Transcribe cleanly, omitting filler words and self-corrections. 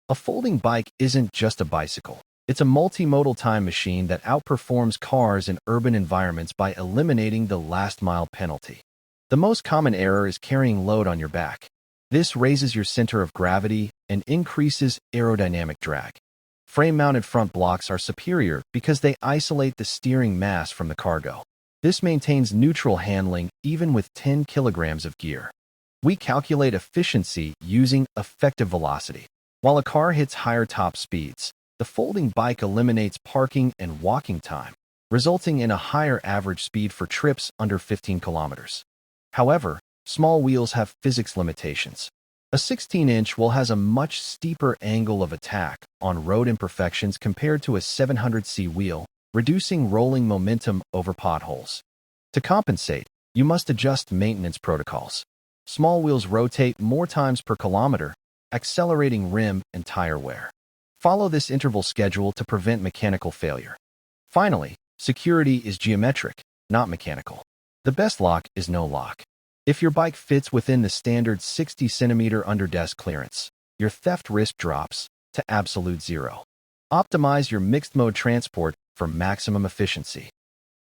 A folding bike isn't just a bicycle. It's a multimodal time machine that outperforms cars in urban environments by eliminating the last-mile penalty. The most common error is carrying load on your back. This raises your center of gravity and increases aerodynamic drag. Frame-mounted front blocks are superior because they isolate the steering mass from the cargo. This maintains neutral handling even with 10 kilograms of gear. We calculate efficiency using effective velocity. While a car hits higher top speeds, the folding bike eliminates parking and walking time, resulting in a higher average speed for trips under 15 kilometers. However, small wheels have physics limitations. A 16-inch wheel has a much steeper angle of attack on road imperfections compared to a 700C wheel, reducing rolling momentum over potholes. To compensate, you must adjust maintenance protocols. Small wheels rotate more times per kilometer, accelerating rim and tire wear. Follow this interval schedule to prevent mechanical failure. Finally, security is geometric, not mechanical. The best lock is no lock. If your bike fits within the standard 60-centimeter under-desk clearance, your theft risk drops to absolute zero. Optimize your mixed-mode transport for maximum efficiency.